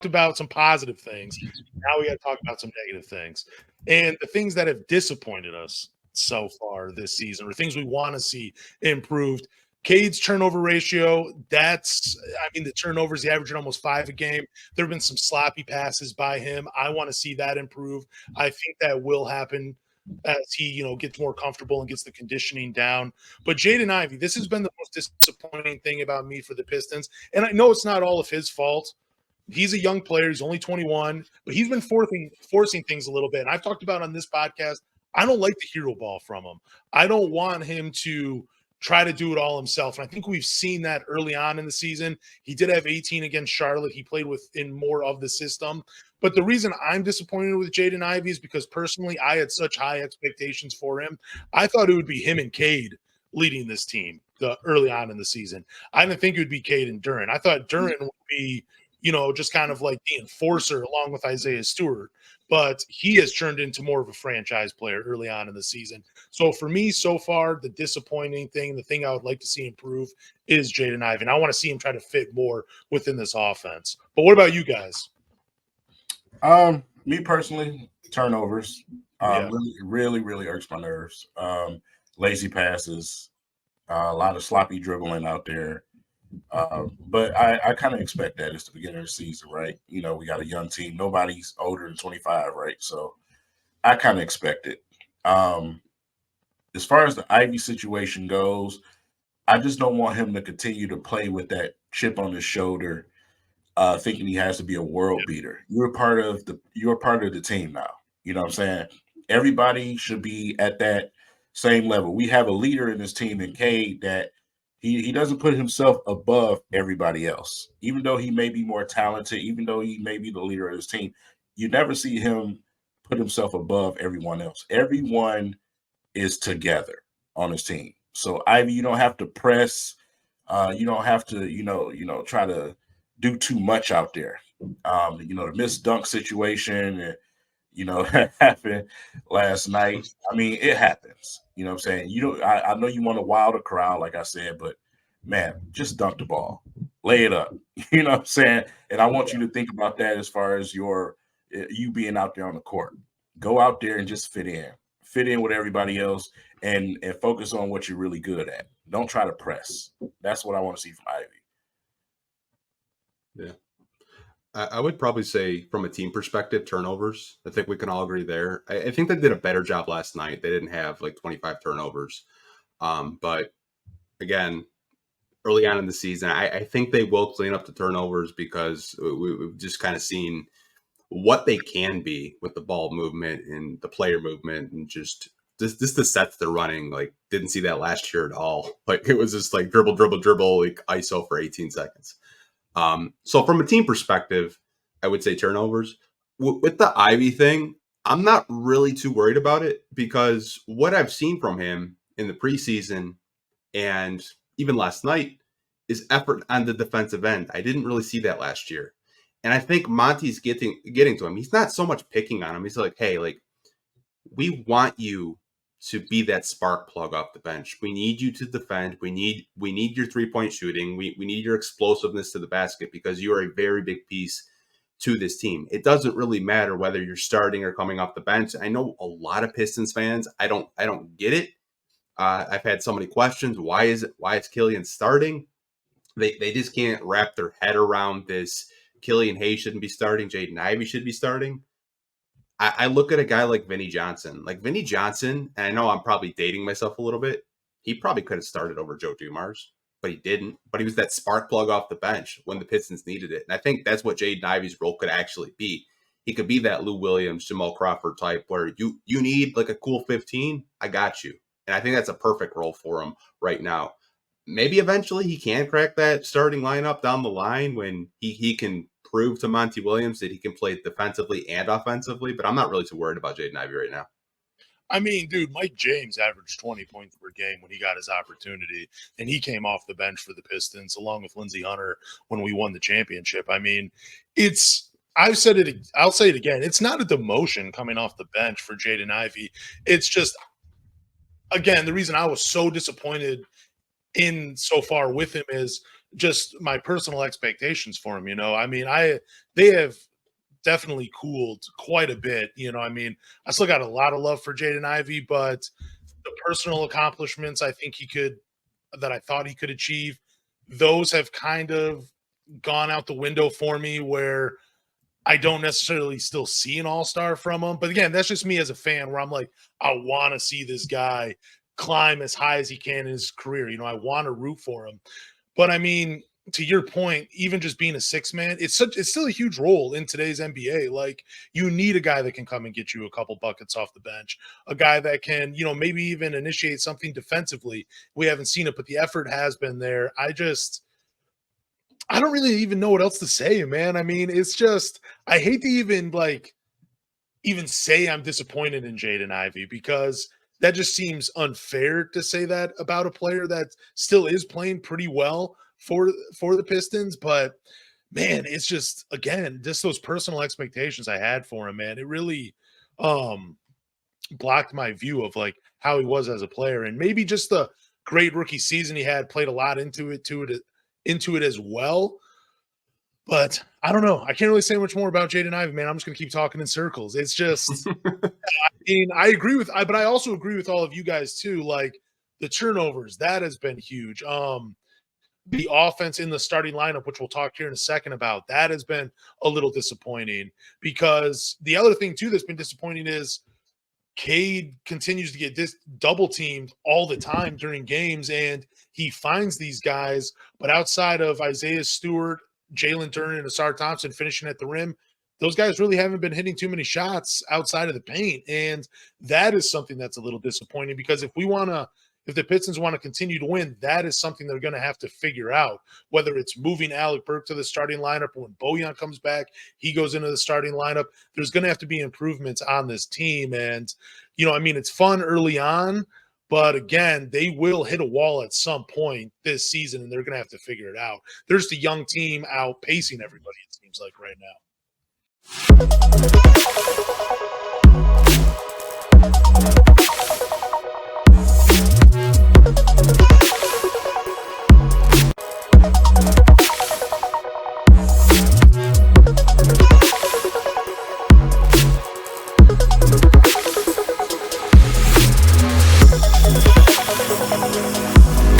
about some positive things. Now we got to talk about some negative things. And the things that have disappointed us so far this season, or things we want to see improved. Cade's turnover ratio, the turnovers, he averaging almost 5 a game. There have been some sloppy passes by him. I want to see that improve. I think that will happen as he, gets more comfortable and gets the conditioning down. But Jaden Ivey, this has been the most disappointing thing about me for the Pistons. And I know it's not all of his fault. He's a young player. He's only 21, but he's been forcing things a little bit. And I've talked about on this podcast, I don't like the hero ball from him. I don't want him to try to do it all himself. And I think we've seen that early on in the season. He did have 18 against Charlotte. He played within more of the system. But the reason I'm disappointed with Jaden Ivey is because personally, I had such high expectations for him. I thought it would be him and Cade leading this team early on in the season. I didn't think it would be Cade and Duren. I thought Duren would be, just kind of like the enforcer along with Isaiah Stewart. But he has turned into more of a franchise player early on in the season. So for me, so far, the disappointing thing, the thing I would like to see improve is Jaden Ivey. And I want to see him try to fit more within this offense. But what about you guys? Me personally, turnovers really irks my nerves. Lazy passes, a lot of sloppy dribbling out there. But I kind of expect that. It's the beginning of the season, right? We got a young team. Nobody's older than 25, right? So I kind of expect it. As far as the Ivy situation goes, I just don't want him to continue to play with that chip on his shoulder, thinking he has to be a world beater. You're part of the team now. You know what I'm saying? Everybody should be at that same level. We have a leader in this team in Cade that he doesn't put himself above everybody else. Even though he may be more talented, even though he may be the leader of his team, you never see him put himself above everyone else. Everyone is together on his team. So Ivy, you don't have to press. You don't have to, try to do too much out there. The missed dunk situation, happened last night. I mean, it happens. You know what I'm saying? I know you want to wow the crowd, like I said, but man, just dunk the ball. Lay it up. You know what I'm saying? And I want you to think about that as far as you being out there on the court. Go out there and just fit in. Fit in with everybody else and focus on what you're really good at. Don't try to press. That's what I want to see from Ivy. Yeah. I would probably say from a team perspective, turnovers. I think we can all agree there. I think they did a better job last night. They didn't have like 25 turnovers. But again, early on in the season, I think they will clean up the turnovers because we've just kind of seen what they can be with the ball movement and the player movement and just the sets they're running. Like, didn't see that last year at all. Like, it was just like dribble, like ISO for 18 seconds. So from a team perspective, I would say turnovers. With the Ivy thing, I'm not really too worried about it because what I've seen from him in the preseason and even last night is effort on the defensive end. I didn't really see that last year. And I think Monty's getting to him. He's not so much picking on him. He's like, hey, like, we want you to be that spark plug off the bench. We need you to defend. We need your 3-point shooting. We need your explosiveness to the basket because you are a very big piece to this team. It doesn't really matter whether you're starting or coming off the bench. I know a lot of Pistons fans, I don't get it. I've had so many questions. Why is Killian starting? They just can't wrap their head around this. Killian Hayes shouldn't be starting. Jaden Ivey should be starting. I look at a guy like Vinnie Johnson. Like Vinnie Johnson, and I know I'm probably dating myself a little bit. He probably could have started over Joe Dumars, but he didn't. But he was that spark plug off the bench when the Pistons needed it. And I think that's what Jaden Ivey's role could actually be. He could be that Lou Williams, Jamal Crawford type where you need like a cool 15. I got you. And I think that's a perfect role for him right now. Maybe eventually he can crack that starting lineup down the line when he can prove to Monty Williams that he can play defensively and offensively, but I'm not really too worried about Jaden Ivey right now. I mean, dude, Mike James averaged 20 points per game when he got his opportunity, and he came off the bench for the Pistons along with Lindsey Hunter when we won the championship. I mean, I'll say it again. It's not a demotion coming off the bench for Jaden Ivey. It's just, again, the reason I was so disappointed in so far with him is just my personal expectations for him. I mean, they have definitely cooled quite a bit. I mean, I still got a lot of love for Jaden Ivey, but the personal accomplishments that I thought he could achieve, those have kind of gone out the window for me, where I don't necessarily still see an all-star from him. But again, that's just me as a fan, where I'm like, I want to see this guy climb as high as he can in his career. I want to root for him. But I mean, to your point, even just being a six man, it's still a huge role in today's NBA. Like, you need a guy that can come and get you a couple buckets off the bench, a guy that can, maybe even initiate something defensively. We haven't seen it, but the effort has been there. I don't really even know what else to say, man. I mean, it's just, I hate to even say I'm disappointed in Jaden Ivey, because that just seems unfair to say that about a player that still is playing pretty well for the Pistons. But man, it's just, again, just those personal expectations I had for him, man. It really blocked my view of like how he was as a player, and maybe just the great rookie season he had played a lot into it as well. But I don't know. I can't really say much more about Jaden Ivey, man. I'm just going to keep talking in circles. It's just, but I also agree with all of you guys too. Like, the turnovers, that has been huge. The offense in the starting lineup, which we'll talk here in a second about, that has been a little disappointing, because the other thing too that's been disappointing is Cade continues to get double teamed all the time during games, and he finds these guys, but outside of Isaiah Stewart, Jalen Turner, and Asar Thompson finishing at the rim, those guys really haven't been hitting too many shots outside of the paint. And that is something that's a little disappointing, because if the Pistons want to continue to win, that is something they're going to have to figure out, whether it's moving Alec Burke to the starting lineup, or when Bojan comes back, he goes into the starting lineup. There's going to have to be improvements on this team. And, I mean, it's fun early on, but again, they will hit a wall at some point this season, and they're going to have to figure it out. There's the young team outpacing everybody, it seems like, right now.